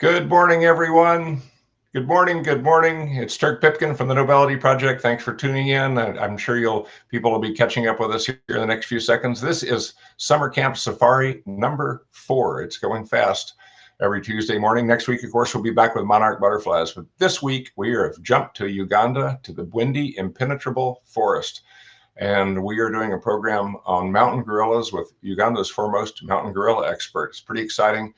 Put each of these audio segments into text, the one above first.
Good morning, everyone. Good morning. Good morning. It's Turk Pipkin from the Nobelity Project. Thanks for tuning in. I'm sure people will be catching up with us here in the next few seconds. This is Summer Camp Safari number 4. It's going fast every Tuesday morning. Next week, of course, we'll be back with monarch butterflies. But this week, we have jumped to Uganda, to the Bwindi Impenetrable Forest. And we are doing a program on mountain gorillas with Uganda's foremost mountain gorilla expert. It's pretty exciting.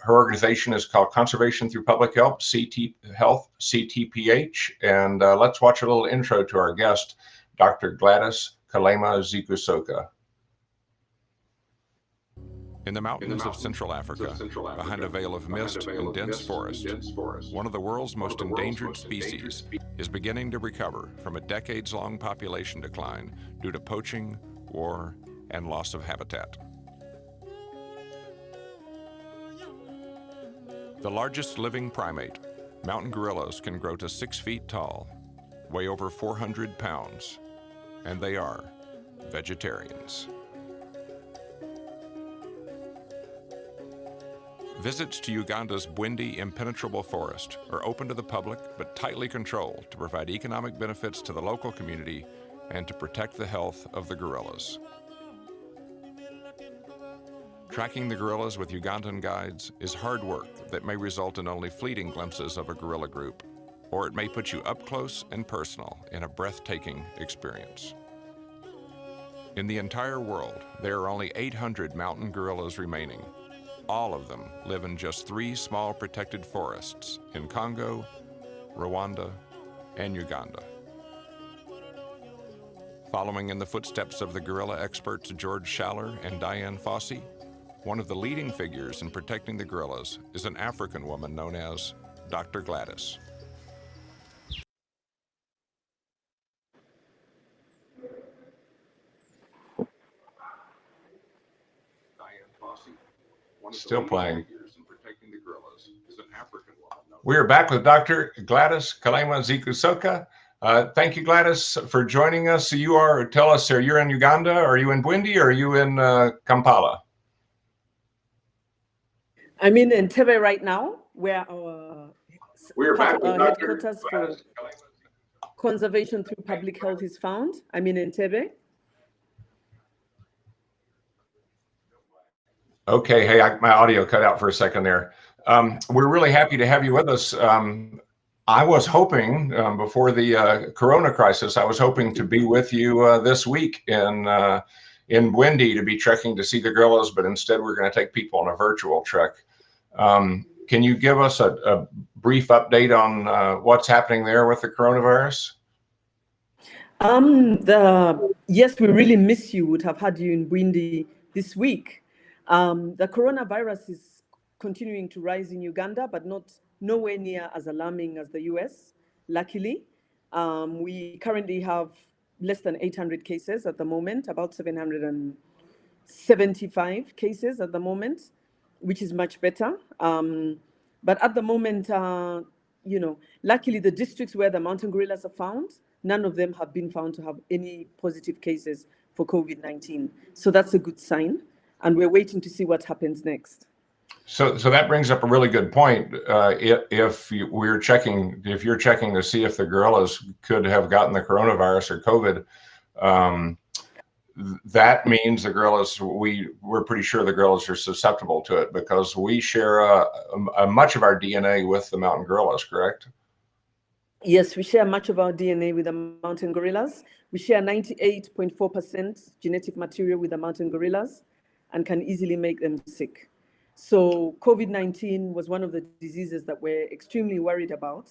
Her organization is called Conservation Through Public Health, CTPH. And let's watch a little intro to our guest, Dr. Gladys Kalema-Zikusoka. In the mountains of Central Africa, behind a veil of mist and dense forest, one of the world's most endangered species is beginning to recover from a decades-long population decline due to poaching, war, and loss of habitat. The largest living primate, mountain gorillas, can grow to 6 feet tall, weigh over 400 pounds, and they are vegetarians. Visits to Uganda's Bwindi Impenetrable Forest are open to the public but tightly controlled to provide economic benefits to the local community and to protect the health of the gorillas. Tracking the gorillas with Ugandan guides is hard work that may result in only fleeting glimpses of a gorilla group, or it may put you up close and personal in a breathtaking experience. In the entire world, there are only 800 mountain gorillas remaining. All of them live in just 3 small protected forests in Congo, Rwanda, and Uganda. Following in the footsteps of the gorilla experts George Schaller and Diane Fossey, one of the leading figures in protecting the gorillas is an African woman known as Dr. Gladys. Still playing. We are back with Dr. Gladys Kalema-Zikusoka. Thank you, Gladys, for joining us. So tell us, you're in Uganda, are you in Bwindi, or are you in Kampala? I'm in Entebbe right now, where our headquarters for Conservation Through Public Health is found. I'm in Entebbe. Okay, hey, my audio cut out for a second there. We're really happy to have you with us. I was hoping, before the Corona crisis, I was hoping to be with you this week in Bwindi to be trekking to see the gorillas, but instead we're going to take people on a virtual trek. Can you give us a brief update on what's happening there with the coronavirus? Yes, we really miss you. Would have had you in Bwindi this week. The coronavirus is continuing to rise in Uganda, but nowhere near as alarming as the US, luckily. We currently have less than 800 cases at the moment, about 775 cases at the moment, which is much better. But at the moment, luckily the districts where the mountain gorillas are found, none of them have been found to have any positive cases for COVID-19. So that's a good sign. And we're waiting to see what happens next. So that brings up a really good point. If you're checking to see if the gorillas could have gotten the coronavirus or COVID, that means the gorillas, we're pretty sure the gorillas are susceptible to it because we share much of our DNA with the mountain gorillas, correct? Yes, we share much of our DNA with the mountain gorillas. We share 98.4% genetic material with the mountain gorillas and can easily make them sick. So COVID-19 was one of the diseases that we're extremely worried about,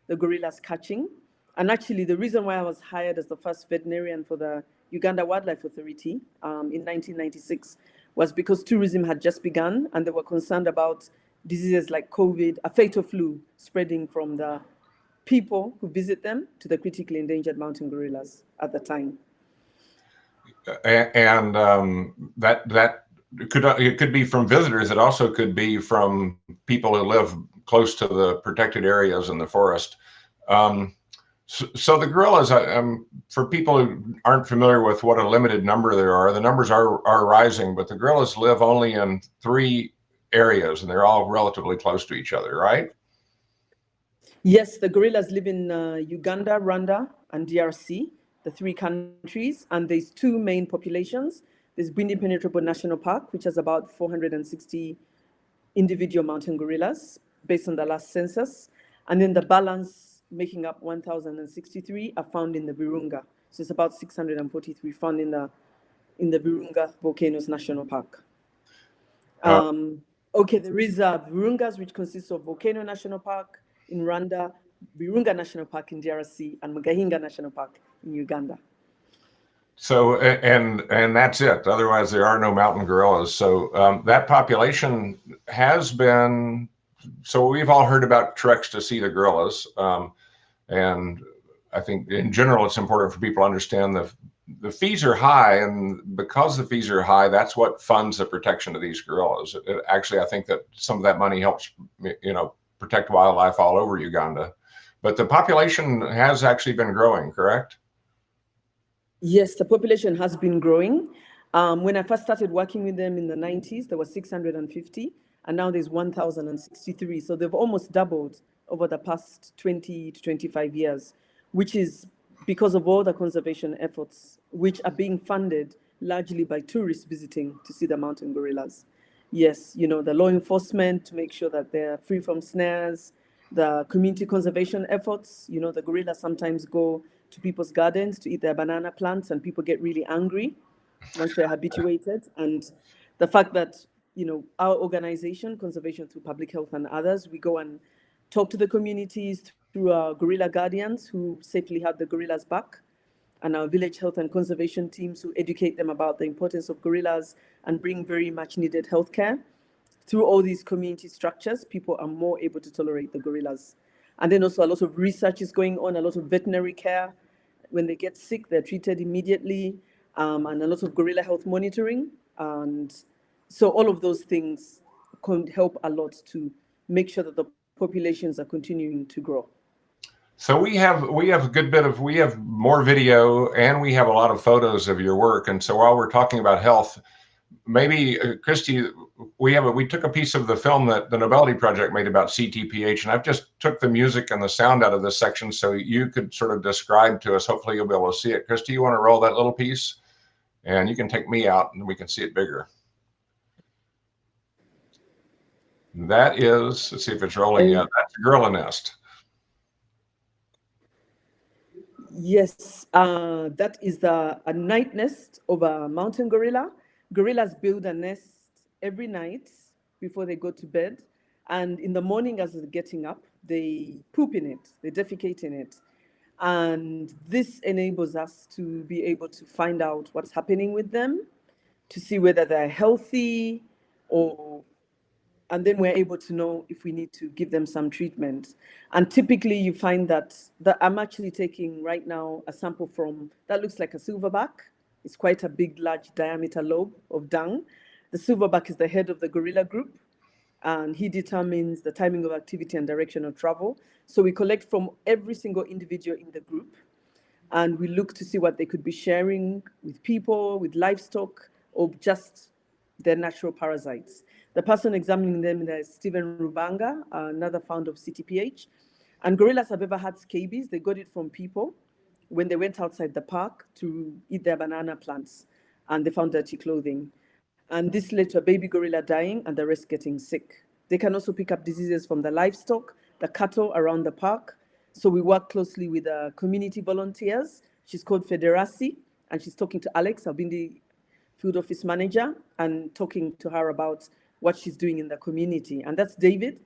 the gorillas catching. And actually, the reason why I was hired as the first veterinarian for the Uganda Wildlife Authority in 1996 was because tourism had just begun and they were concerned about diseases like COVID, a fatal flu spreading from the people who visit them to the critically endangered mountain gorillas at the time. And it could be from visitors. It also could be from people who live close to the protected areas in the forest. So the gorillas, for people who aren't familiar with what a limited number there are, the numbers are rising, but the gorillas live only in 3 areas, and they're all relatively close to each other, right? Yes, the gorillas live in Uganda, Rwanda, and DRC, the three countries, and there's two main populations. There's Bwindi Impenetrable National Park, which has about 460 individual mountain gorillas based on the last census. And then the balance, making up 1,063, are found in the Virunga. So it's about 643 found in the Virunga Volcanoes National Park. Okay, there is Virungas, which consists of Volcano National Park in Rwanda, Virunga National Park in DRC, and Mugahinga National Park in Uganda. So, and that's it. Otherwise, there are no mountain gorillas. So that population has been, so we've all heard about treks to see the gorillas. And I think in general, it's important for people to understand the fees are high, and because the fees are high, that's what funds the protection of these gorillas. Actually, I think that some of that money helps, protect wildlife all over Uganda. But the population has actually been growing, correct? Yes, the population has been growing. When I first started working with them in the 90s, there were 650, and now there's 1,063. So they've almost doubled over the past 20 to 25 years, which is because of all the conservation efforts, which are being funded largely by tourists visiting to see the mountain gorillas. Yes, the law enforcement to make sure that they're free from snares, the community conservation efforts. The gorillas sometimes go to people's gardens to eat their banana plants, and people get really angry once they're habituated. And the fact that, our organization, Conservation Through Public Health and others, we go and talk to the communities through our gorilla guardians who safely have the gorillas back, and our village health and conservation teams who educate them about the importance of gorillas and bring very much needed healthcare. Through all these community structures, people are more able to tolerate the gorillas. And then also a lot of research is going on, a lot of veterinary care. When they get sick, they're treated immediately, and a lot of gorilla health monitoring. And so all of those things can help a lot to make sure that the populations are continuing to grow. So we have a good bit of, we have more video, and we have a lot of photos of your work. And so while we're talking about health, maybe Christy, we took a piece of the film that the Nobelity Project made about CTPH, and I've just took the music and the sound out of this section so you could sort of describe to us. Hopefully you'll be able to see it. Christy, you want to roll that little piece? And you can take me out and we can see it bigger. That is, let's see if it's rolling yet. That's a gorilla nest. Yes, that is a night nest of a mountain gorilla. Gorillas build a nest every night before they go to bed. And in the morning, as they're getting up, they poop in it, they defecate in it. And this enables us to be able to find out what's happening with them, to see whether they're healthy, and then we're able to know if we need to give them some treatment. And typically you find that I'm actually taking right now a sample from, that looks like a silverback. It's quite a big, large diameter lobe of dung. The silverback is the head of the gorilla group, and he determines the timing of activity and direction of travel. So we collect from every single individual in the group, and we look to see what they could be sharing with people, with livestock, or just their natural parasites. The person examining them is Stephen Rubanga, another founder of CTPH. And gorillas have ever had scabies. They got it from people when they went outside the park to eat their banana plants, and they found dirty clothing. And this led to a baby gorilla dying and the rest getting sick. They can also pick up diseases from the livestock, the cattle around the park. So we work closely with community volunteers. She's called Federasi, and she's talking to Alex, our Bwindi field office manager, and talking to her about what she's doing in the community. And that's David,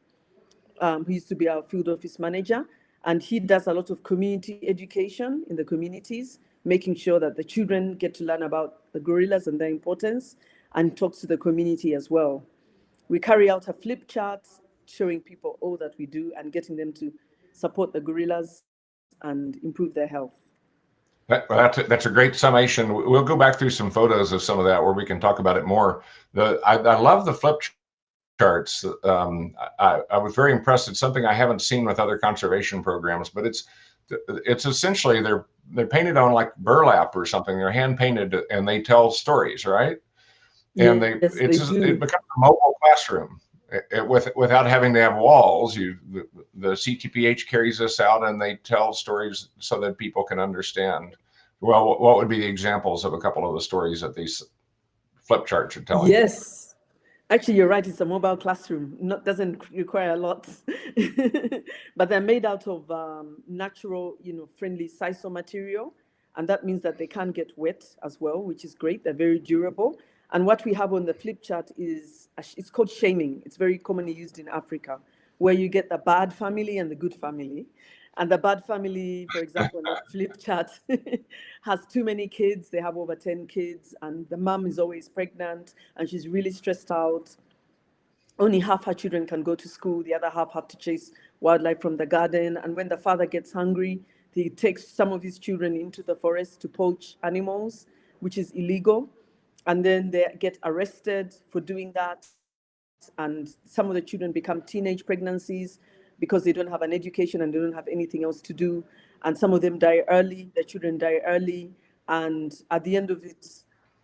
who used to be our field office manager. And he does a lot of community education in the communities, making sure that the children get to learn about the gorillas and their importance, and talks to the community as well. We carry out a flip chart showing people all that we do and getting them to support the gorillas and improve their health. That's a great summation. We'll go back through some photos of some of that where we can talk about it more. I love the flip charts. I was very impressed. It's something I haven't seen with other conservation programs, but it's essentially they're painted on like burlap or something. They're hand painted and they tell stories, right? And yes, it becomes a mobile classroom. without having to have walls. The CTPH carries this out, and they tell stories so that people can understand. Well, what would be the examples of a couple of the stories that these flip charts are telling? Yes, actually, you're right. It's a mobile classroom. Doesn't require a lot, but they're made out of natural, friendly sisal material, and that means that they can't get wet as well, which is great. They're very durable. And what we have on the flip chart is, it's called shaming. It's very commonly used in Africa, where you get the bad family and the good family. And the bad family, for example, on the flip chart, has too many kids. They have over 10 kids, and the mom is always pregnant, and she's really stressed out. Only half her children can go to school. The other half have to chase wildlife from the garden. And when the father gets hungry, he takes some of his children into the forest to poach animals, which is illegal. And then they get arrested for doing that. And some of the children become teenage pregnancies because they don't have an education and they don't have anything else to do. And some of them die early, the children die early. And at the end of it,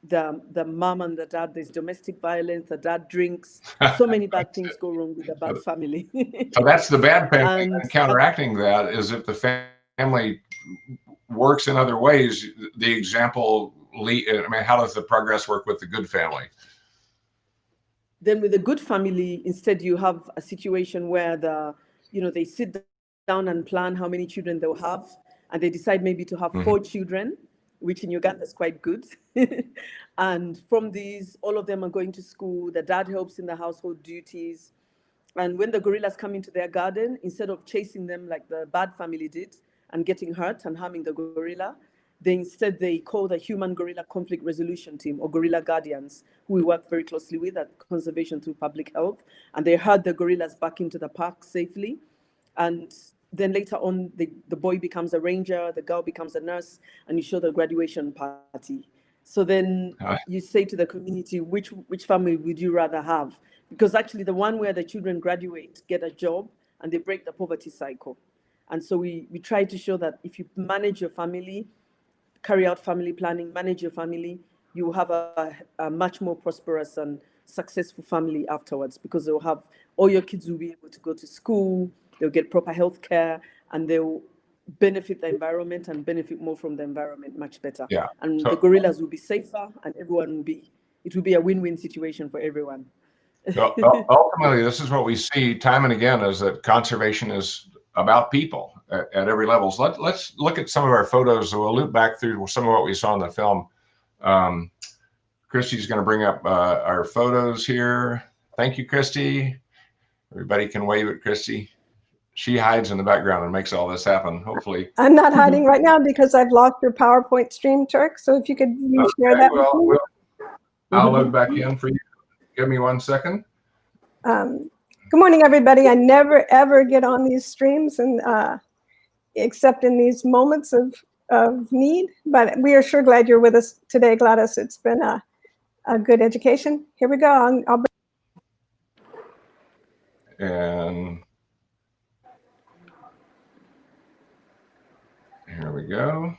the mom and the dad, there's domestic violence, the dad drinks. So many bad things go wrong with the bad family. So that's the bad family. And counteracting that is if the family works in other ways, the example, how does the progress work with the good family? Then with the good family, instead you have a situation where they sit down and plan how many children they'll have, and they decide maybe to have 4 children, which in Uganda is quite good. And from these, all of them are going to school. The dad helps in the household duties. And when the gorillas come into their garden, instead of chasing them like the bad family did and getting hurt and harming the gorilla, they call the human gorilla conflict resolution team, or gorilla guardians, who we work very closely with at Conservation Thru Public Health. And they herd the gorillas back into the park safely. And then later on, the boy becomes a ranger, the girl becomes a nurse, and you show the graduation party. So then you say to the community, which family would you rather have? Because actually the one where the children graduate, get a job, and they break the poverty cycle. And so we try to show that if you manage your family, carry out family planning, manage your family, you will have a much more prosperous and successful family afterwards, because they'll have, all your kids will be able to go to school, they'll get proper health care, and they'll benefit the environment and benefit more from the environment much better. Yeah. And the gorillas will be safer, and it will be a win-win situation for everyone. So, ultimately, this is what we see time and again, is that conservation is about people at every level. So let's look at some of our photos. So we'll loop back through some of what we saw in the film. Christy's going to bring up our photos here. Thank you, Christy. Everybody can wave at Christy. She hides in the background and makes all this happen, hopefully. I'm not hiding right now because I've lost your PowerPoint stream, Turk. So if you could share that with me. I'll load back in for you. Give me 1 second. Good morning, everybody. I never, ever get on these streams, and except in these moments of need. But we are sure glad you're with us today, Gladys. It's been a good education. Here we go. I'll and here we go.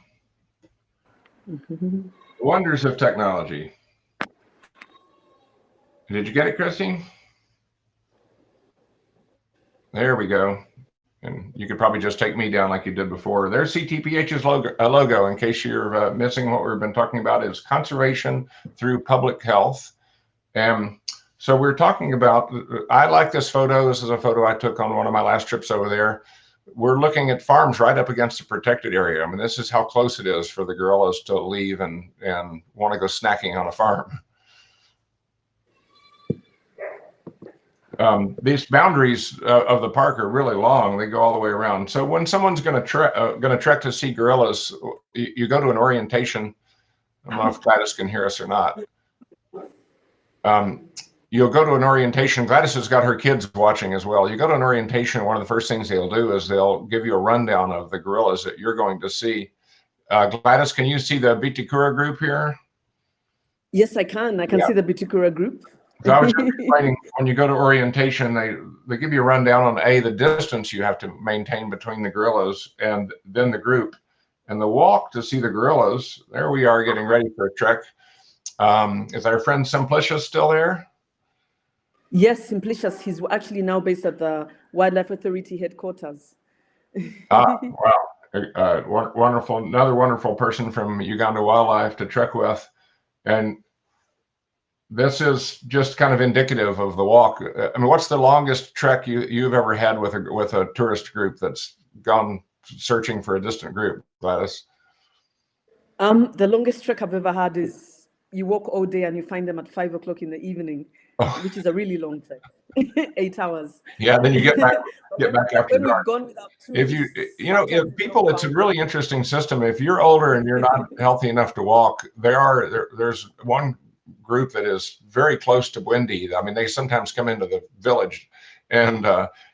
Wonders of technology. Did you get it, Christy? There we go. And you could probably just take me down like you did before. There's CTPH's logo, in case you're missing what we've been talking about, is Conservation Thru Public Health. And so we're talking about, I like this photo. This is a photo I took on one of my last trips over there. We're looking at farms right up against a protected area. I mean, this is how close it is for the gorillas to leave and want to go snacking on a farm. These boundaries of the park are really long. They go all the way around. So when someone's going to trek to see gorillas, you go to an orientation. I don't know if Gladys can hear us or not. You'll go to an orientation. Gladys has got her kids watching as well. You go to an orientation, one of the first things they'll do is they'll give you a rundown of the gorillas that you're going to see. Gladys, can you see the Bitikura group here? Yes, I can. I can see the Bitikura group. So I was just explaining, when you go to orientation, they give you a rundown on the distance you have to maintain between the gorillas and then the group. And the walk to see the gorillas, there we are getting ready for a trek. Is our friend Simplicia still there? Yes, Simplicius. He's actually now based at the Wildlife Authority headquarters. Wow. Wonderful. Another wonderful person from Uganda Wildlife to trek with. And this is just kind of indicative of the walk. I mean, what's the longest trek you've ever had with a tourist group that's gone searching for a distant group, Gladys? The longest trek I've ever had is you walk all day and you find them at 5 o'clock in the evening, which is a really long trek, 8 hours. Yeah, then you get back after when dark. we've gone without If tourists, people, it's a really interesting system. If you're older and you're not healthy enough to walk, there's one group that is very close to Bwindi. I mean, they sometimes come into the village, and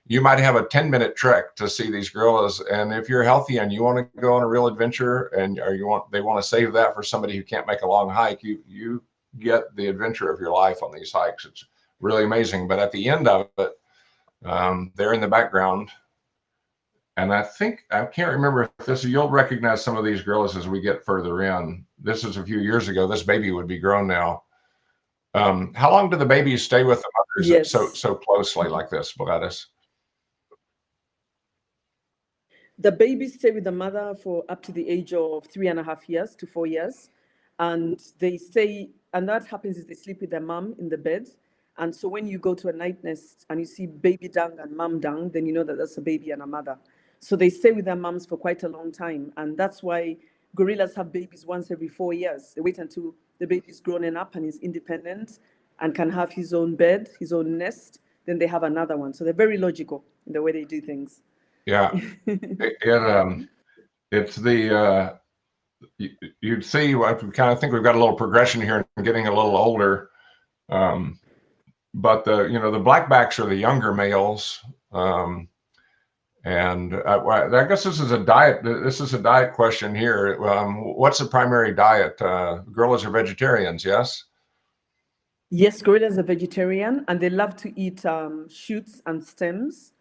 you might have a 10-minute trek to see these gorillas. And if you're healthy and you want to go on a real adventure, they want to save that for somebody who can't make a long hike, you get the adventure of your life on these hikes. It's really amazing. But at the end of it, they're in the background. And I can't remember if you'll recognize some of these gorillas as we get further in. This is a few years ago. This baby would be grown now. How long do the babies stay with the mothers? Yes. so closely like this, Gladys? The babies stay with the mother for up to the age of 3.5 years to 4 years. And that happens is they sleep with their mom in the bed. And so when you go to a night nest and you see baby dung and mom dung, then you know that that's a baby and a mother. So they stay with their moms for quite a long time. And that's why gorillas have babies once every 4 years. They wait until the baby's grown up and is independent and can have his own bed, his own nest. Then they have another one. So they're very logical in the way they do things. Yeah. It's the, you'd see, I kind of think we've got a little progression here and getting a little older. But the blackbacks are the younger males. And I guess this is a diet question here. What's the primary diet? Gorillas are vegetarians, yes? Yes, gorillas are vegetarian, and they love to eat shoots and stems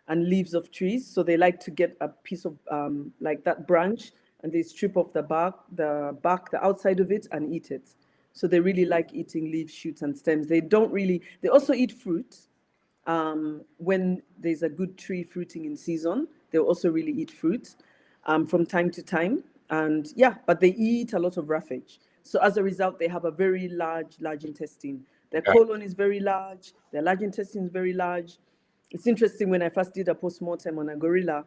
and leaves of trees. So they like to get a piece of like that branch, and they strip off the the outside of it, and eat it. So they really like eating leaves, shoots, and stems. They also eat fruit. When there's a good tree fruiting in season, they'll also really eat fruit from time to time. And yeah, but they eat a lot of roughage. So as a result, they have a very large intestine. Their colon is very large. Their large intestine is very large. It's interesting, when I first did a postmortem on a gorilla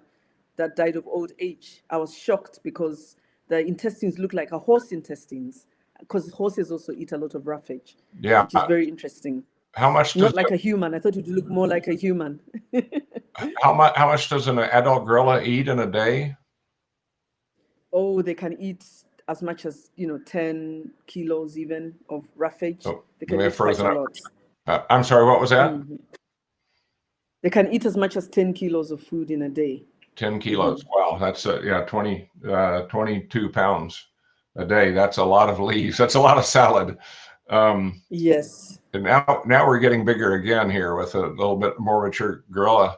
that died of old age, I was shocked because the intestines look like a horse intestines, because horses also eat a lot of roughage. Yeah. Which is very interesting. How much? Not like a human. I thought it would look more like a human. How much does an adult gorilla eat in a day? Oh, they can eat as much as 10 kilos even of roughage. They can eat quite a lot. I'm sorry, what was that? Mm-hmm. They can eat as much as 10 kilos of food in a day. 10 kilos. Wow, that's 22 pounds a day. That's a lot of leaves. That's a lot of salad. Yes. And now we're getting bigger again here with a little bit more mature gorilla.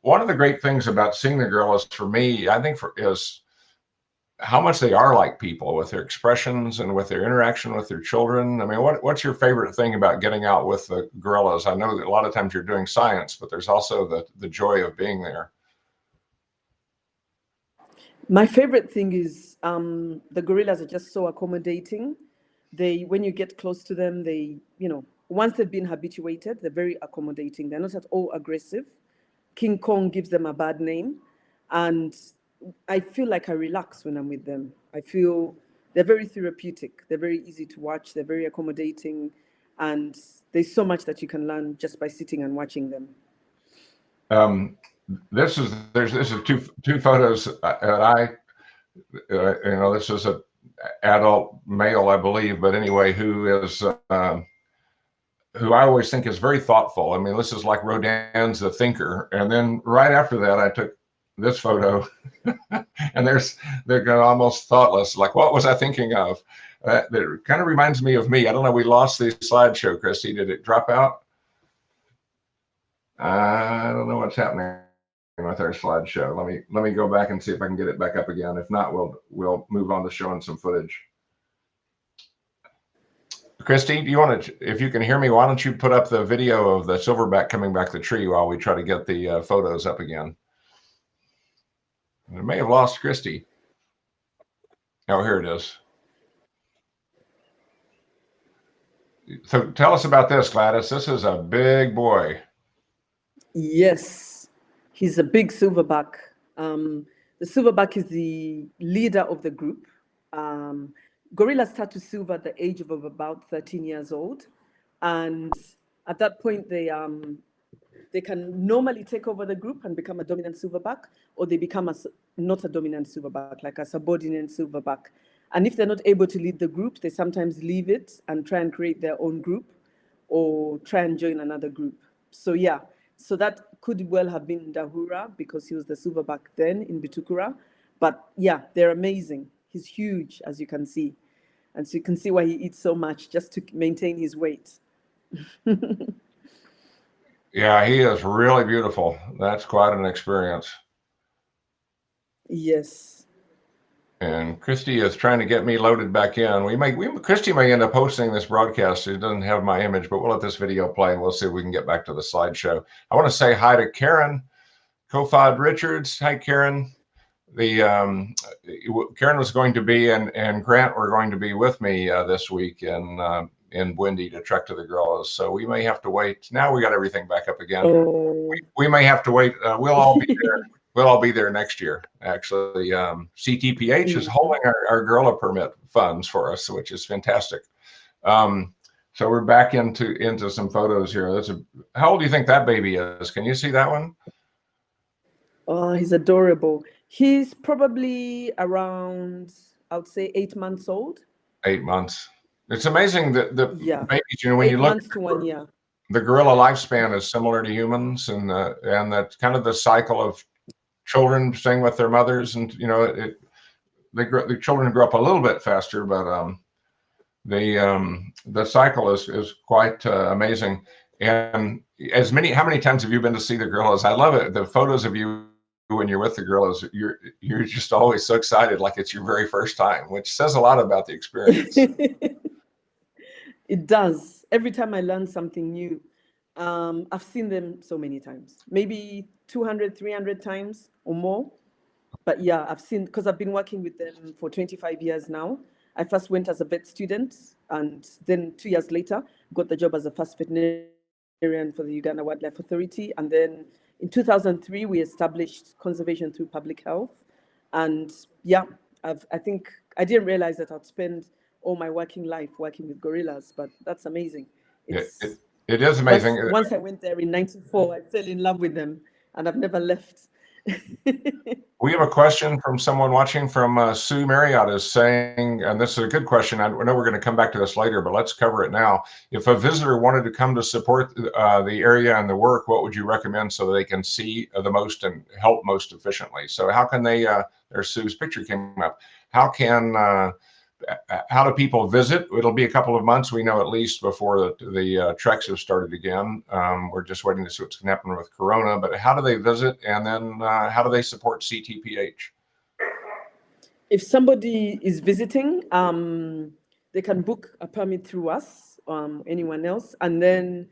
One of the great things about seeing the gorillas for me, I think, is how much they are like people with their expressions and with their interaction with their children. I mean, what's your favorite thing about getting out with the gorillas? I know that a lot of times you're doing science, but there's also the joy of being there. My favorite thing is the gorillas are just so accommodating. When you get close to them, once they've been habituated, they're very accommodating. They're not at all aggressive. King Kong gives them a bad name. And I feel like I relax when I'm with them. I feel they're very therapeutic. They're very easy to watch. They're very accommodating. And there's so much that you can learn just by sitting and watching them. This is two photos that this is an adult male, I believe, but anyway, who I always think is very thoughtful. I mean, this is like Rodin's The Thinker. And then right after that, I took this photo and they're almost thoughtless. Like, what was I thinking of? That kind of reminds me of me. I don't know. We lost the slideshow, Christy. Did it drop out? I don't know what's happening with our slideshow. Let me go back and see if I can get it back up again. If not, we'll move on to showing some footage. Christy, do you want to, if you can hear me, why don't you put up the video of the silverback coming back the tree while we try to get the photos up again? I may have lost Christy. Oh, here it is. So tell us about this, Gladys. This is a big boy. Yes, he's a big silverback. The silverback is the leader of the group. Gorillas start to silver at the age of about 13 years old. And at that point, they can normally take over the group and become a dominant silverback, or they become not a dominant silverback, like a subordinate silverback. And if they're not able to lead the group, they sometimes leave it and try and create their own group or try and join another group. So yeah, so that could well have been Dahura because he was the silverback then in Bitukura. But yeah, they're amazing. He's huge, as you can see. And so you can see why he eats so much, just to maintain his weight. Yeah, he is really beautiful. That's quite an experience. Yes. And Christy is trying to get me loaded back in. Christy may end up hosting this broadcast. It doesn't have my image, but we'll let this video play and we'll see if we can get back to the slideshow. I want to say hi to Karen Kofod Richards. Hi, Karen. Karen was going to be and Grant were going to be with me this week in Bwindi to trek to the gorillas. So we may have to wait. Now we got everything back up again. Oh. We may have to wait. We'll all be there. We'll all be there next year. Actually, CTPH is holding our gorilla permit funds for us, which is fantastic. So we're back into some photos here. How old do you think that baby is? Can you see that one? Oh, he's adorable. He's probably around, I would say, 8 months old. 8 months. It's amazing that the babies, when 8 you look months to 1 year. The gorilla lifespan is similar to humans, and that's kind of the cycle of children staying with their mothers, and the children grow up a little bit faster, but the cycle is quite amazing. And how many times have you been to see the gorillas? I love it. The photos of you when you're with the gorillas, you're just always so excited, like it's your very first time, which says a lot about the experience. It does. Every time I learn something new, I've seen them so many times, maybe 200, 300 times or more. But yeah, because I've been working with them for 25 years now. I first went as a vet student, and then 2 years later, got the job as a first veterinarian for the Uganda Wildlife Authority. And then in 2003, we established conservation through public health. And yeah, I think I didn't realize that I'd spend all my working life working with gorillas, but that's amazing. It is amazing. Once I went there in '94, I fell in love with them, and I've never left. We have a question from someone watching from Sue Marriott is saying, and this is a good question. I know we're going to come back to this later, but let's cover it now. If a visitor wanted to come to support the area and the work, what would you recommend so that they can see the most and help most efficiently? So how can they, there's Sue's picture came up. How do people visit? It'll be a couple of months, we know, at least before the treks have started again. We're just waiting to see what's going to happen with Corona, but how do they visit? And then how do they support CTPH? If somebody is visiting, they can book a permit through us, anyone else. And then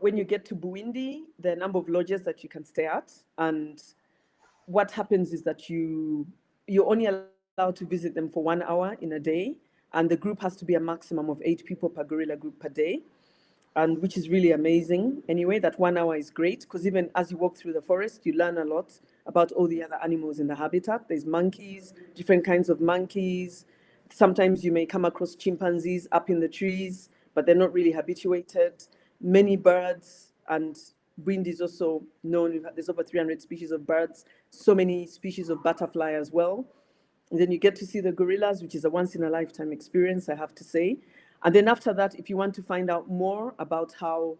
when you get to Bwindi, there are a number of lodges that you can stay at. And what happens is that you're only allowed to visit them for 1 hour in a day, and the group has to be a maximum of 8 people per gorilla group per day, and which is really amazing. Anyway, that 1 hour is great because even as you walk through the forest, you learn a lot about all the other animals in the habitat. There's monkeys, different kinds of monkeys. Sometimes you may come across chimpanzees up in the trees, but they're not really habituated. Many birds, and Bwindi is also known. There's over 300 species of birds, so many species of butterfly as well. And then you get to see the gorillas, which is a once-in-a-lifetime experience, I have to say. And then after that, if you want to find out more about how,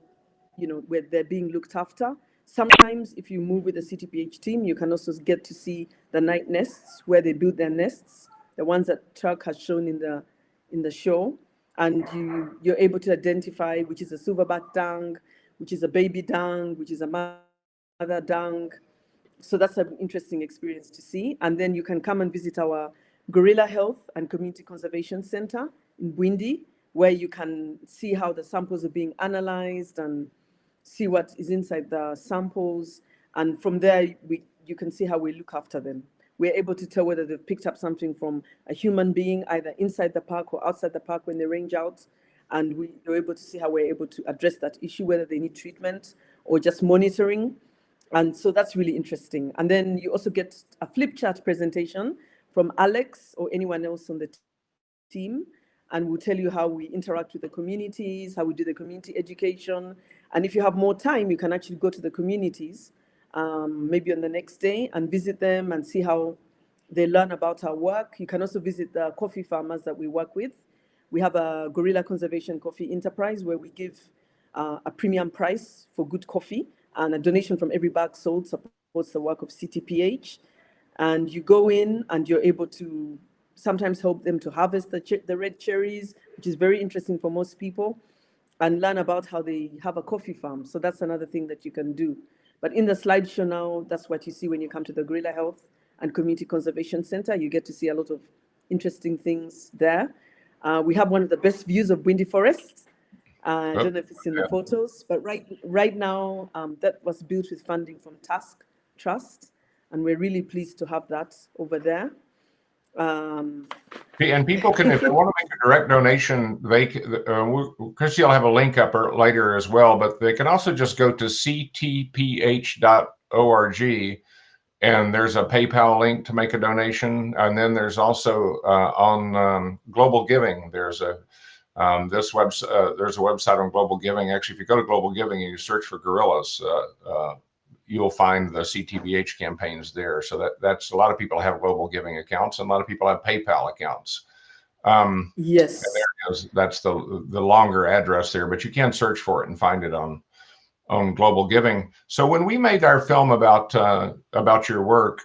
where they're being looked after, sometimes if you move with the CTPH team, you can also get to see the night nests where they build their nests, the ones that Chuck has shown in the show. And you're able to identify which is a silverback dung, which is a baby dung, which is a mother dung. So that's an interesting experience to see. And then you can come and visit our Gorilla Health and Community Conservation Center in Bwindi, where you can see how the samples are being analyzed and see what is inside the samples. And from there, you can see how we look after them. We're able to tell whether they've picked up something from a human being, either inside the park or outside the park when they range out. And we're able to see how we're able to address that issue, whether they need treatment or just monitoring. And so that's really interesting. And then you also get a flip chart presentation from Alex or anyone else on the team. And we'll tell you how we interact with the communities, how we do the community education. And if you have more time, you can actually go to the communities, maybe on the next day, and visit them and see how they learn about our work. You can also visit the coffee farmers that we work with. We have a Gorilla Conservation Coffee Enterprise where we give a premium price for good coffee, and a donation from every bag sold supports the work of CTPH. And you go in and you're able to sometimes help them to harvest the red cherries, which is very interesting for most people, and learn about how they have a coffee farm. So that's another thing that you can do. But in the slideshow now, that's what you see when you come to the Gorilla Health and Community Conservation Center. You get to see a lot of interesting things there. We have one of the best views of Bwindi Forest. I don't know if it's in the photos, but right now, that was built with funding from Task Trust, and we're really pleased to have that over there. And people can, if they want to make a direct donation, they Christy will have a link up later as well, but they can also just go to ctph.org, and there's a PayPal link to make a donation. And then there's also on Global Giving, there's a website on Global Giving. Actually, if you go to Global Giving and you search for gorillas, you'll find the CTPH campaigns there. So that's a lot of people have Global Giving accounts, and a lot of people have PayPal accounts. Yes. And there it is. That's the longer address there, but you can search for it and find it on Global Giving. So when we made our film about your work,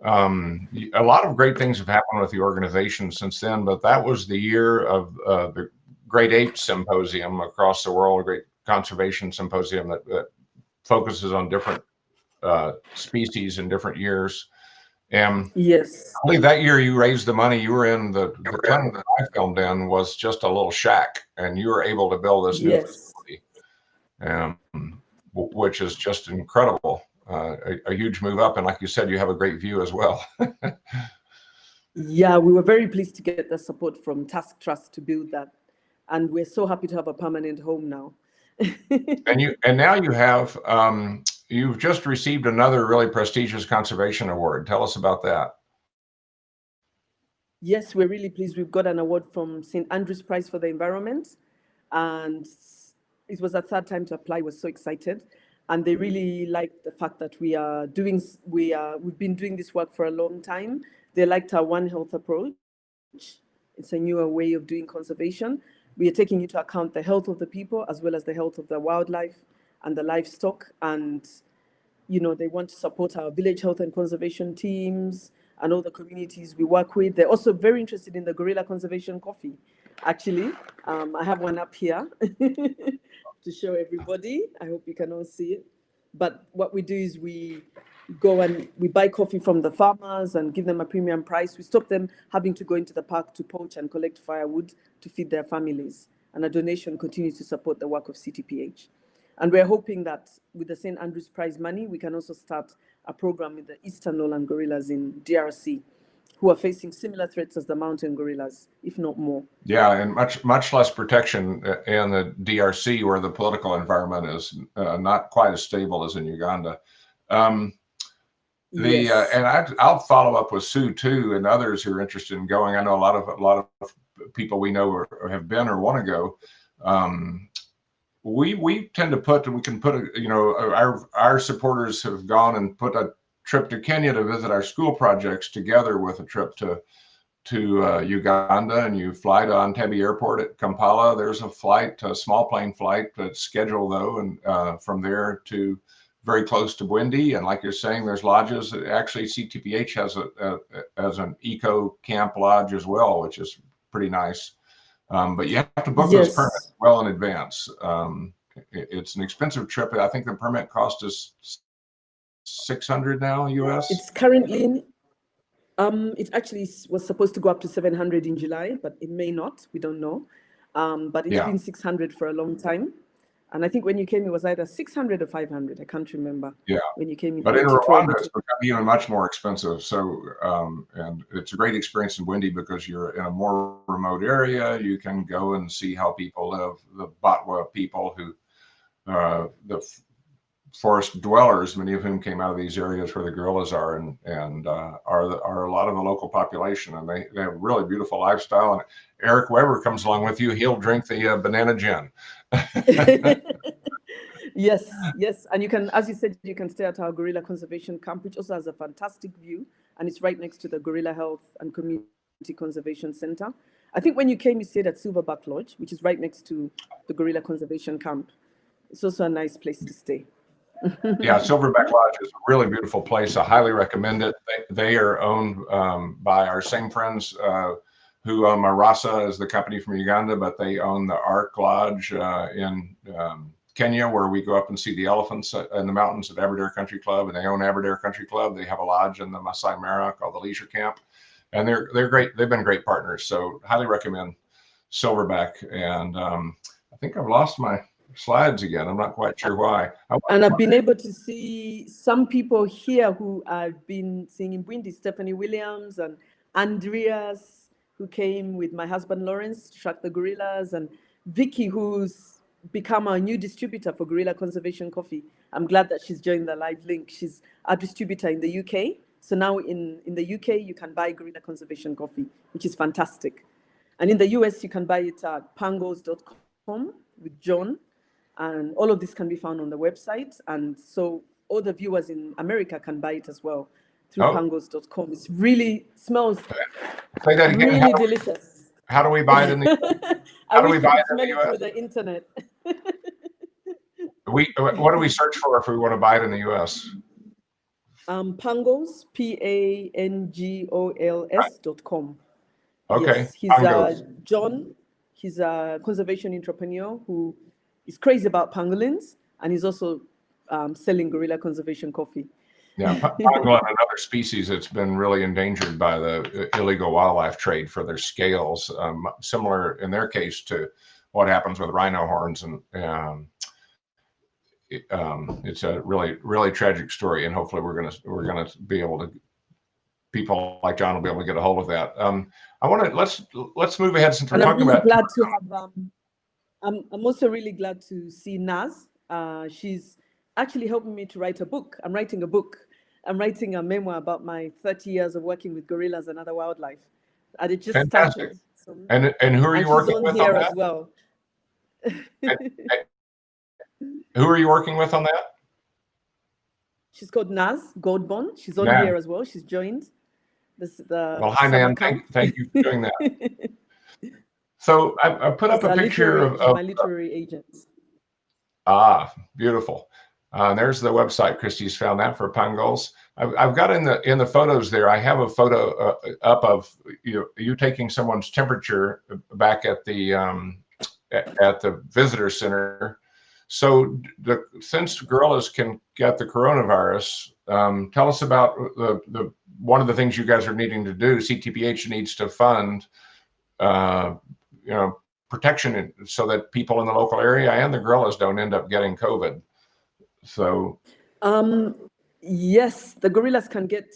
a lot of great things have happened with the organization since then, but that was the year of the Great Ape Symposium across the world, a great conservation symposium that focuses on different species in different years. And yes, I believe that year you raised the money. You were in the clinic that I filmed in was just a little shack, and you were able to build this new facility, which is just incredible. A huge move up, and like you said, you have a great view as well. Yeah, we were very pleased to get the support from Task Trust to build that, and we're so happy to have a permanent home now. and now you have you've just received another really prestigious conservation award. Tell us about that. Yes, we're really pleased. We've got an award from St. Andrew's Prize for the Environment, and it was our third time to apply. We're so excited, and they really liked the fact that we've been doing this work for a long time. They liked our One Health approach. It's a newer way of doing conservation. We are taking into account the health of the people as well as the health of the wildlife and the livestock. And, they want to support our village health and conservation teams and all the communities we work with. They're also very interested in the Gorilla Conservation Coffee. Actually, I have one up here to show everybody. I hope you can all see it. But what we do is we go and we buy coffee from the farmers and give them a premium price. We stop them having to go into the park to poach and collect firewood to feed their families. And a donation continues to support the work of CTPH. And we're hoping that with the St. Andrew's Prize money, we can also start a program with the Eastern Lowland gorillas in DRC, who are facing similar threats as the mountain gorillas, if not more. Yeah, and much less protection in the DRC, where the political environment is not quite as stable as in Uganda. Yes. And I'll follow up with Sue too, and others who are interested in going. I know a lot of people we know or have been or want to go. We tend to put, we can put our supporters have gone and put a trip to Kenya to visit our school projects together with a trip to Uganda, and you fly to Entebbe Airport at Kampala. There's a small plane flight that's scheduled though, and from there to very close to Bwindi. And like you're saying, there's lodges. Actually, CTPH has an eco camp lodge as well, which is pretty nice. But you have to book those permits well in advance. It's an expensive trip. I think the permit cost us $600 now US. It's currently it actually was supposed to go up to 700 in July, but it may not. We don't know. but it's been 600 for a long time. And I think when you came, it was either 600 or 500. I can't remember. Yeah. When you came in. But in Rwanda, it's become even much more expensive. So, and it's a great experience in Bwindi because you're in a more remote area. You can go and see how people live. The Batwa people who, the forest dwellers, many of whom came out of these areas where the gorillas are, and are a lot of the local population, and they have a really beautiful lifestyle. And Eric Weber comes along with you. He'll drink the banana gin. Yes, and you can, as you said, you can stay at our gorilla conservation camp, which also has a fantastic view, and it's right next to the Gorilla Health and Community Conservation Center. I think when you came, you stayed at Silverback Lodge, which is right next to the gorilla conservation camp. It's also a nice place to stay. Yeah, Silverback Lodge is a really beautiful place. I highly recommend it. They are owned by our same friends who own Marasa, is the company from Uganda, but they own the Ark Lodge in Kenya, where we go up and see the elephants in the mountains at Aberdare Country Club, and they own Aberdare Country Club. They have a lodge in the Masai Mara called the Leisure Camp, and they're great. They've been great partners, so highly recommend Silverback. And I think I've lost my slides again. I'm not quite sure why. And I've been able to see some people here who I've been seeing in Bwindi, Stephanie Williams and Andreas, who came with my husband Lawrence to track the gorillas, and Vicky, who's become our new distributor for Gorilla Conservation Coffee. I'm glad that she's joined the live link. She's our distributor in the UK. So now in the UK, you can buy Gorilla Conservation Coffee, which is fantastic. And in the US, you can buy it at pangos.com with John. And all of this can be found on the website. And so all the viewers in America can buy it as well through pangos.com. It really smells really delicious. How do we buy it in the How do we buy it in the US? Through the internet. What do we search for if we want to buy it in the US? Pangos, PANGOLS.com. Okay. Yes, he's John. He's a conservation entrepreneur who is crazy about pangolins, and he's also selling Gorilla Conservation Coffee. Yeah, pangolin, another species that's been really endangered by the illegal wildlife trade for their scales, similar in their case to what happens with rhino horns, and it's a really tragic story. And hopefully we're gonna be able to, people like John will be able to get a hold of that. I want to let's move ahead since we're talking about. Glad to have. I'm also really glad to see Naz. She's actually helping me to write a book. I'm writing a book. I'm writing a memoir about my 30 years of working with gorillas and other wildlife. And it just fantastic. Started. So, and who are you working with here on that? As well. Who are you working with on that? She's called Naz Goldbond. She's on here as well. She's joined. Well, hi, Nan. Thank you for doing that. So I put up a picture of my literary agents. Beautiful. There's the website. Christy's found that for Pangols. I've got in the photos there. I have a photo up of you taking someone's temperature back at the visitor center. So since gorillas can get the coronavirus, tell us about the one of the things you guys are needing to do. CTPH needs to fund protection so that people in the local area and the gorillas don't end up getting COVID. So yes, the gorillas can get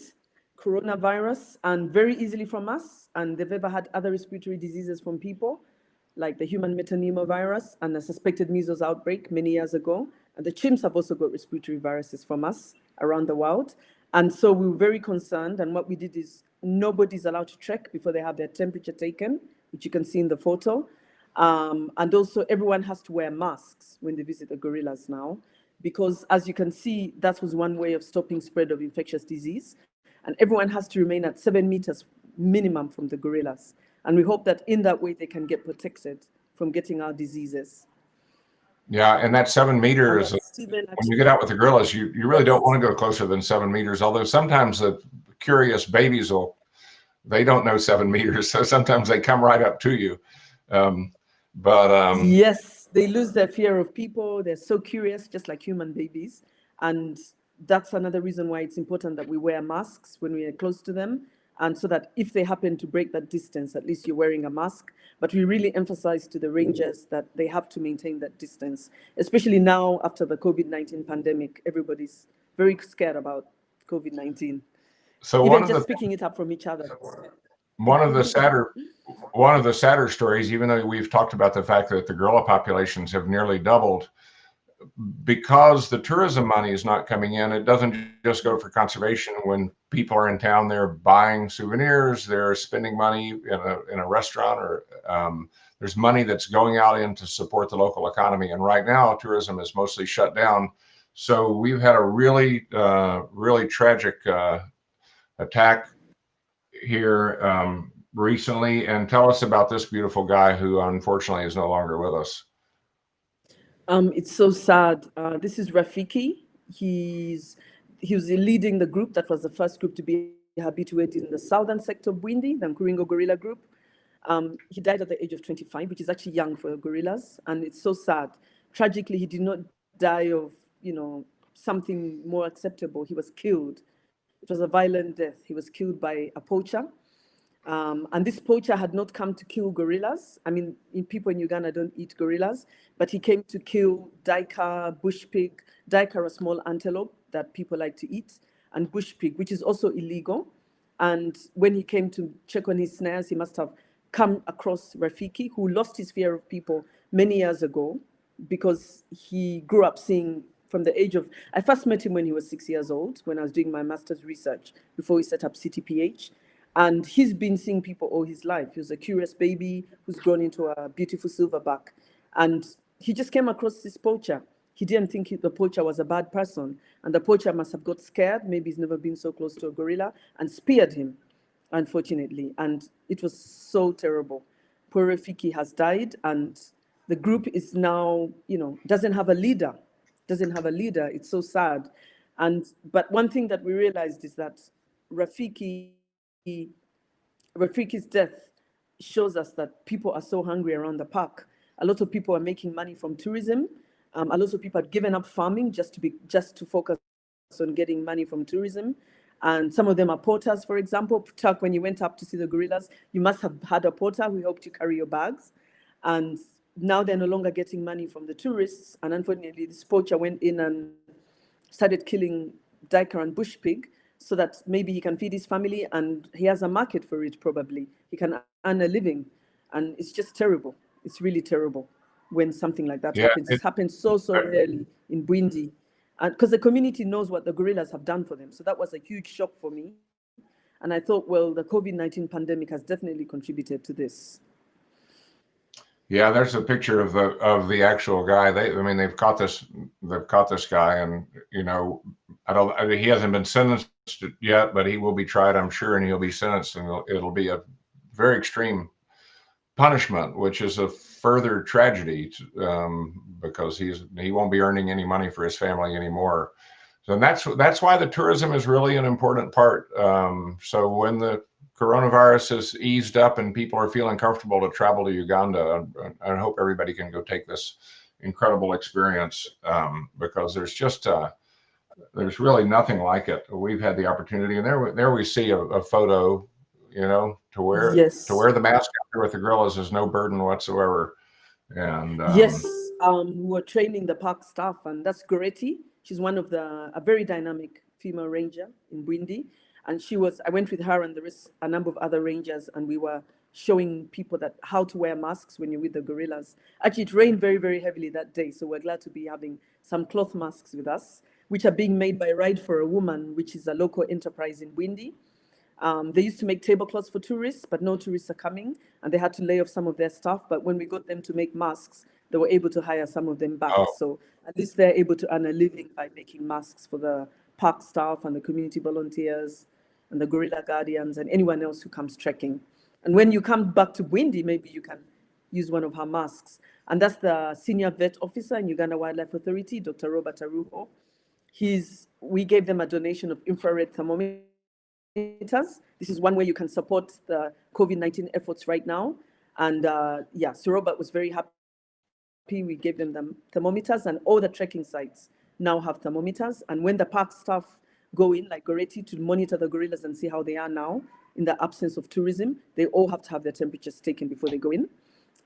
coronavirus and very easily from us, and they've ever had other respiratory diseases from people, like the human metapneumovirus and the suspected measles outbreak many years ago. And the chimps have also got respiratory viruses from us around the world. And so we were very concerned, and what we did is nobody's allowed to trek before they have their temperature taken, which you can see in the photo. And also everyone has to wear masks when they visit the gorillas now, because as you can see, that was one way of stopping spread of infectious disease. And everyone has to remain at 7 meters minimum from the gorillas. And we hope that in that way they can get protected from getting our diseases. Yeah, and that 7 meters, when you get out with the gorillas, you really don't want to go closer than 7 meters, although sometimes the curious babies they don't know 7 meters, so sometimes they come right up to you. Yes, they lose their fear of people. They're so curious, just like human babies. And that's another reason why it's important that we wear masks when we are close to them. And so that if they happen to break that distance, at least you're wearing a mask. But we really emphasize to the rangers that they have to maintain that distance, especially now after the COVID-19 pandemic. Everybody's very scared about COVID-19. So Even just picking it up from each other. One of the sadder stories, even though we've talked about the fact that the gorilla populations have nearly doubled, because the tourism money is not coming in, it doesn't just go for conservation. When people are in town, they're buying souvenirs, they're spending money in a restaurant, or there's money that's going out in to support the local economy. And right now, tourism is mostly shut down. So we've had a really tragic attack here recently. And tell us about this beautiful guy who unfortunately is no longer with us. It's so sad. This is Rafiki. He was leading the group that was the first group to be habituated in the southern sector of Bwindi, the Nkuringo gorilla group. He died at the age of 25, which is actually young for gorillas, and it's so sad. Tragically, he did not die of something more acceptable. He was killed. It was a violent death. He was killed by a poacher. And this poacher had not come to kill gorillas. I mean, people in Uganda don't eat gorillas, but he came to kill duiker, bush pig. Duiker, a small antelope that people like to eat, and bush pig, which is also illegal. And when he came to check on his snares, he must have come across Rafiki, who lost his fear of people many years ago, because he grew up seeing from the age of, I first met him when he was 6 years old, when I was doing my master's research before we set up CTPH. And he's been seeing people all his life. He was a curious baby who's grown into a beautiful silverback. And he just came across this poacher. He didn't think the poacher was a bad person. And the poacher must have got scared. Maybe he's never been so close to a gorilla, and speared him, unfortunately. And it was so terrible. Poor Rafiki has died, and the group is now, doesn't have a leader. It's so sad. But one thing that we realized is that Rafiki's death shows us that people are so hungry around the park. A lot of people are making money from tourism. A lot of people have given up farming just to focus on getting money from tourism. And some of them are porters, for example. Tuck, when you went up to see the gorillas, you must have had a porter who helped you carry your bags. And now they're no longer getting money from the tourists. And unfortunately, this poacher went in and started killing duiker and bush pig, so that maybe he can feed his family, and he has a market for it probably. He can earn a living. And it's just terrible. It's really terrible when something like that happens. It happens so rarely in Bwindi. Because the community knows what the gorillas have done for them. So that was a huge shock for me. And I thought, well, the COVID-19 pandemic has definitely contributed to this. Yeah, there's a picture of the actual guy. They've caught this guy, and he hasn't been sentenced yet, but he will be tried, I'm sure, and he'll be sentenced, and it'll be a very extreme punishment, which is a further tragedy, because he won't be earning any money for his family anymore. So that's why the tourism is really an important part. So when the coronavirus has eased up and people are feeling comfortable to travel to Uganda, I hope everybody can go take this incredible experience, because there's really nothing like it. We've had the opportunity, and there we see a photo, to wear the mask after with the gorillas is no burden whatsoever. And we're training the park staff, and that's Goretti. She's one of a very dynamic female ranger in Bwindi. And I went with her and there is a number of other rangers, and we were showing people how to wear masks when you're with the gorillas. Actually, it rained very, very heavily that day. So we're glad to be having some cloth masks with us, which are being made by Ride for a Woman, which is a local enterprise in Bwindi. They used to make tablecloths for tourists, but no tourists are coming, and they had to lay off some of their staff. But when we got them to make masks, they were able to hire some of them back. Oh. So at least they're able to earn a living by making masks for the park staff and the community volunteers and the gorilla guardians and anyone else who comes trekking. And when you come back to Bwindi, maybe you can use one of her masks. And that's the senior vet officer in Uganda Wildlife Authority, Dr. Robert Aruho. We gave them a donation of infrared thermometers. This is one way you can support the COVID-19 efforts right now. And so Robert was very happy. We gave them the thermometers, and all the trekking sites now have thermometers. And when the park staff go in, like Goretti, to monitor the gorillas and see how they are now, in the absence of tourism. They all have to have their temperatures taken before they go in.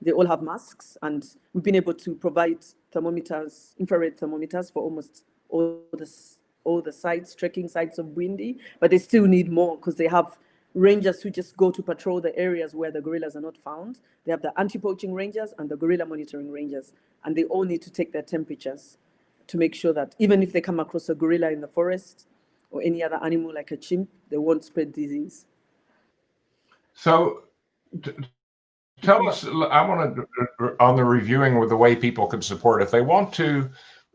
They all have masks, and we've been able to provide thermometers, infrared thermometers, for almost all the sites, trekking sites of Bwindi, but they still need more because they have rangers who just go to patrol the areas where the gorillas are not found. They have the anti-poaching rangers and the gorilla monitoring rangers, and they all need to take their temperatures to make sure that even if they come across a gorilla in the forest or any other animal like a chimp, they won't spread disease. So tell us, I want to, on the reviewing with the way people could support, if they want to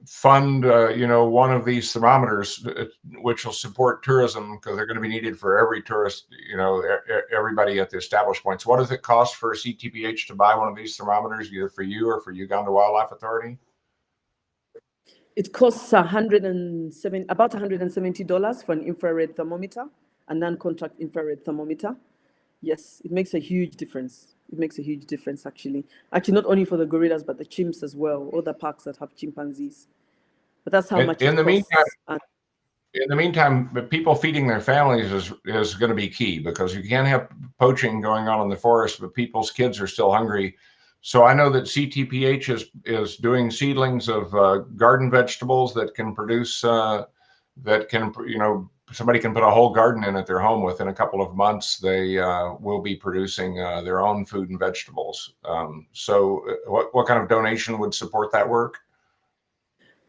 fund, one of these thermometers, which will support tourism, because they're going to be needed for every tourist, everybody at the established points. What does it cost for CTPH to buy one of these thermometers, either for you or for Uganda Wildlife Authority? It costs about $170 for an infrared thermometer, a non-contact infrared thermometer. Yes, it makes a huge difference. It makes a huge difference, actually. Actually, not only for the gorillas, but the chimps as well, or the parks that have chimpanzees. But that's how much it costs. In the meantime, people feeding their families is going to be key, because you can't have poaching going on in the forest, but people's kids are still hungry. So I know that CTPH is doing seedlings of garden vegetables that can produce, somebody can put a whole garden in at their home within a couple of months. They will be producing their own food and vegetables. So what kind of donation would support that work?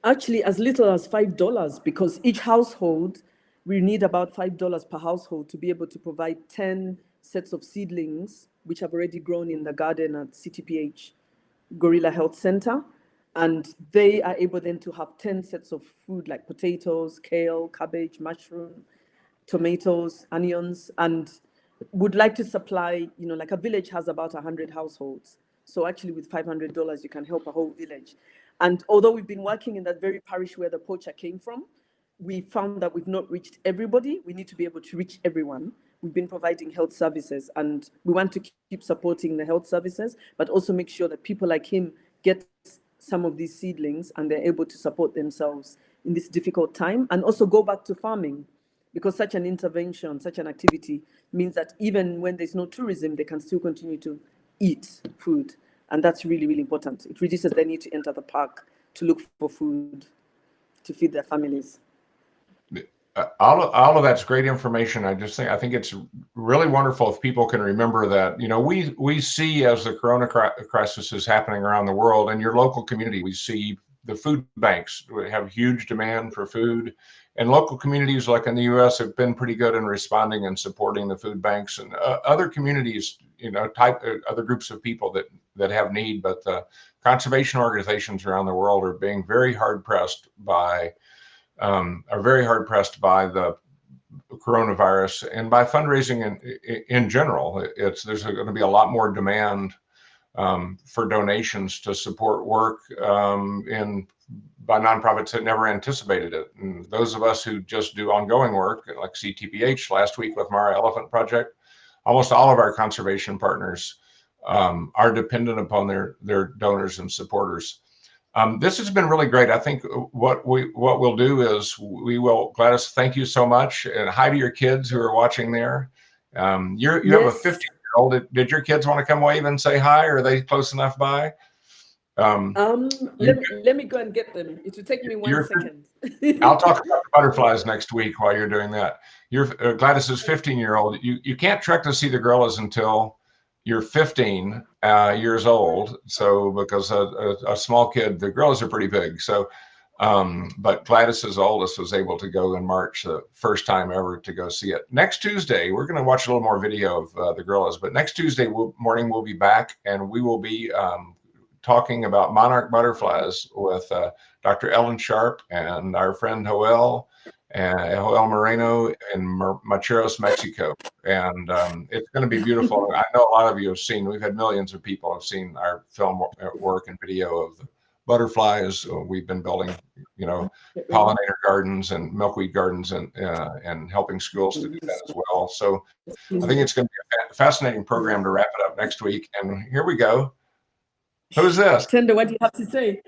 Actually, as little as $5, because each household, we need about $5 per household to be able to provide 10 sets of seedlings, which have already grown in the garden at CTPH Gorilla Health Center. And they are able then to have 10 sets of food like potatoes, kale, cabbage, mushroom, tomatoes, onions, and would like to supply, like a village has about 100 households. So actually with $500, you can help a whole village. And although we've been working in that very parish where the poacher came from, we found that we've not reached everybody. We need to be able to reach everyone. We've been providing health services, and we want to keep supporting the health services, but also make sure that people like him get some of these seedlings and they're able to support themselves in this difficult time, and also go back to farming, because such an intervention, such an activity means that even when there's no tourism, they can still continue to eat food. And that's really, really important. It reduces their need to enter the park to look for food to feed their families. All of that's great information. I think it's really wonderful if people can remember that, we see, as the corona crisis is happening around the world, in your local community, we see the food banks have huge demand for food, and local communities like in the US have been pretty good in responding and supporting the food banks, and other communities, other groups of people that have need. But the conservation organizations around the world are being very hard pressed by the coronavirus and by fundraising in general. There's going to be a lot more demand for donations to support work by nonprofits that never anticipated it. And those of us who just do ongoing work, like CTPH last week with Mara Elephant Project, almost all of our conservation partners are dependent upon their donors and supporters. This has been really great. I think what we'll do is Gladys, thank you so much, and hi to your kids who are watching there. You have a 15-year-old. Did your kids want to come wave and say hi? Or are they close enough by? Let me go and get them. It will take me 1 second. I'll talk about the butterflies next week while you're doing that. Gladys's 15-year-old. You can't trek to see the gorillas until you're 15 years old. So because a small kid, the gorillas are pretty big. So, but Gladys's oldest was able to go in March, the first time ever to go see it. Next Tuesday, we're going to watch a little more video of the gorillas. But next Tuesday morning, we'll be back, and we will be talking about monarch butterflies with Dr. Ellen Sharp and our friend Joel Moreno in Macheros, Mexico. And it's going to be beautiful. I know a lot of you have seen, we've had millions of people have seen our film work and video of the butterflies. We've been building, pollinator gardens and milkweed gardens and helping schools to do that as well. So I think it's going to be a fascinating program to wrap it up next week. And here we go. Who's this? Tender, what do you have to say?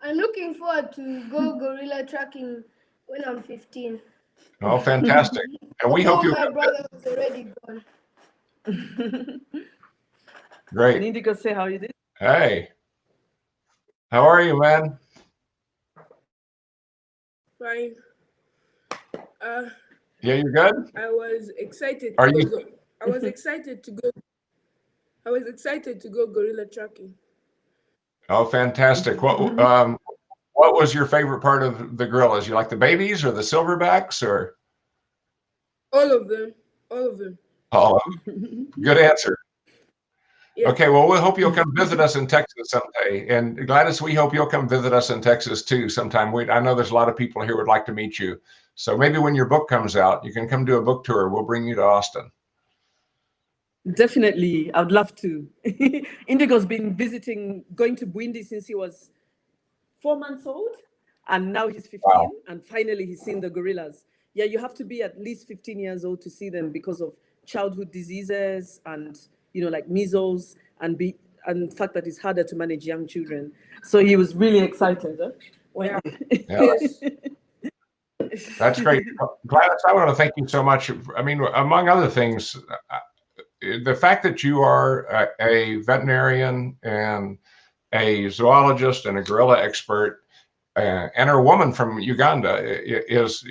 I'm looking forward to go gorilla tracking when I'm 15. Oh, fantastic. And we hope Oh, you'll my come. brother was already gone. Great. Indigo, say how you did. Hey, how are you, man? Fine. Yeah, you're good? I was excited Are to you? go. I was excited to go. I was excited to go gorilla tracking. Oh, fantastic. What was your favorite part of the gorillas? You like the babies or the silverbacks or? All of them. All of them. Oh, good answer. Yes. Okay, well, we hope you'll come visit us in Texas someday. And Gladys, we hope you'll come visit us in Texas too sometime. I know there's a lot of people here who would like to meet you. So maybe when your book comes out, you can come do a book tour. We'll bring you to Austin. Definitely, I would love to. Indigo's been going to Bwindi since he was 4 months old, and now he's 15, Wow. and finally he's seen the gorillas. Yeah, you have to be at least 15 years old to see them because of childhood diseases and, like measles, and the fact that it's harder to manage young children. So he was really excited. Yeah. Yes. That's great. Gladys, I want to thank you so much. I mean, among other things, the fact that you are a veterinarian and a zoologist and a gorilla expert and a woman from Uganda is,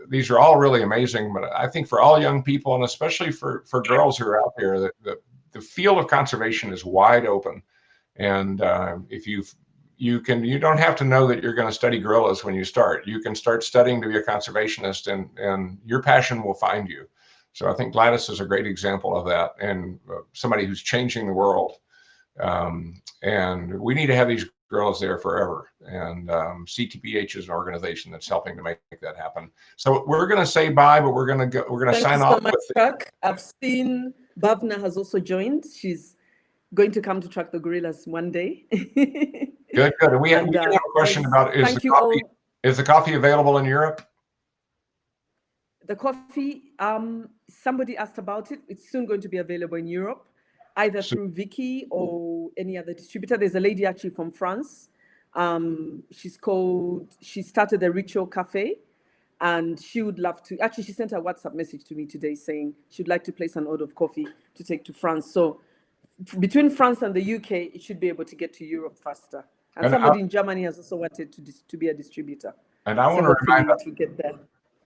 these are all really amazing. But I think for all young people, and especially for girls who are out there, the field of conservation is wide open. And if you don't have to know that you're going to study gorillas when you start. You can start studying to be a conservationist, and your passion will find you. So I think Gladys is a great example of that, and somebody who's changing the world. And we need to have these girls there forever. And CTPH is an organization that's helping to make that happen. So we're going to say bye, but we're going to sign off. Thank you so much, Chuck. I've seen Bhavna has also joined. She's going to come to track the gorillas one day. Good. We have a question about is the coffee available in Europe? The coffee, somebody asked about it. It's soon going to be available in Europe, either through Vicky or any other distributor. There's a lady actually from France. She started the Ritual Cafe, and she would love to. Actually, she sent a WhatsApp message to me today saying she'd like to place an order of coffee to take to France. So between France and the UK, it should be able to get to Europe faster. And somebody in Germany has also wanted to be a distributor. And I want to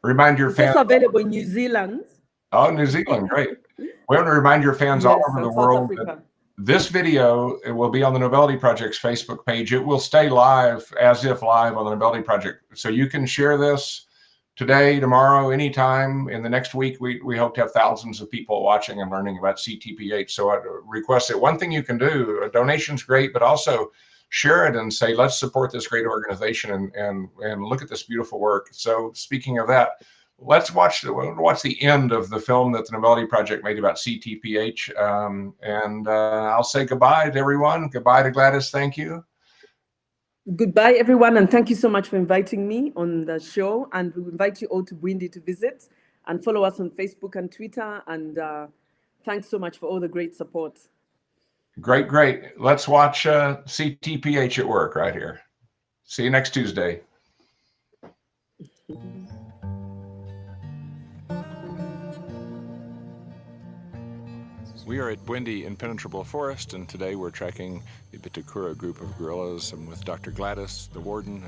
remind your fans. It's also available in New Zealand. Oh, New Zealand, great. We want to remind your fans all over the world that this video will be on the Nobelity Project's Facebook page. It will stay live as if live on the Nobelity Project. So you can share this today, tomorrow, anytime. In the next week, we hope to have thousands of people watching and learning about CTPH. So I request that one thing you can do, a donation's great, but also share it and say, let's support this great organization and look at this beautiful work. So speaking of that, let's watch the end of the film that the Nobelity Project made about CTPH. And I'll say goodbye to everyone. Goodbye to Gladys. Thank you. Goodbye, everyone. And thank you so much for inviting me on the show. And we invite you all to Bwindi to visit and follow us on Facebook and Twitter. And thanks so much for all the great support. Great. Let's watch CTPH at work right here. See you next Tuesday. We are at Bwindi Impenetrable Forest, and today we're tracking the Bitakura group of gorillas. I'm with Dr. Gladys, the warden,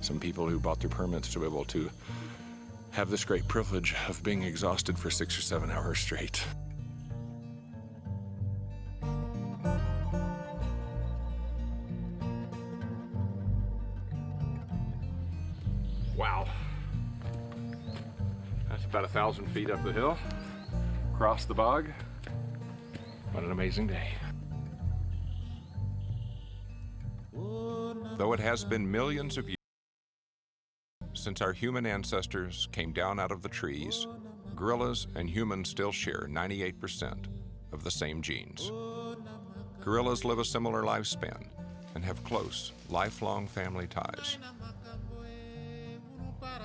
some people who bought their permits to be able to have this great privilege of being exhausted for 6 or 7 hours straight. Wow. That's about 1,000 feet up the hill, across the bog. What an amazing day. Though it has been millions of years since our human ancestors came down out of the trees, gorillas and humans still share 98% of the same genes. Gorillas live a similar lifespan and have close, lifelong family ties.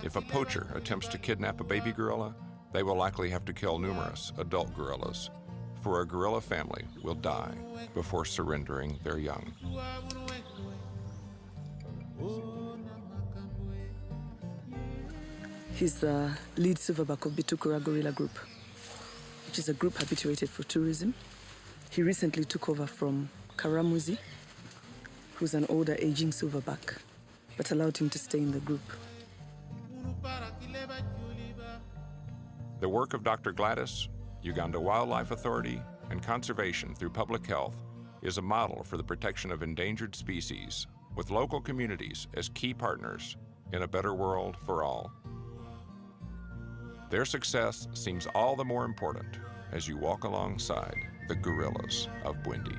If a poacher attempts to kidnap a baby gorilla, they will likely have to kill numerous adult gorillas, for a gorilla family will die before surrendering their young. He's the lead silverback of Bitukura Gorilla Group, which is a group habituated for tourism. He recently took over from Karamuzi, who's an older aging silverback, but allowed him to stay in the group. The work of Dr. Gladys, Uganda Wildlife Authority, and conservation through public health is a model for the protection of endangered species, with local communities as key partners in a better world for all. Their success seems all the more important as you walk alongside the gorillas of Bwindi.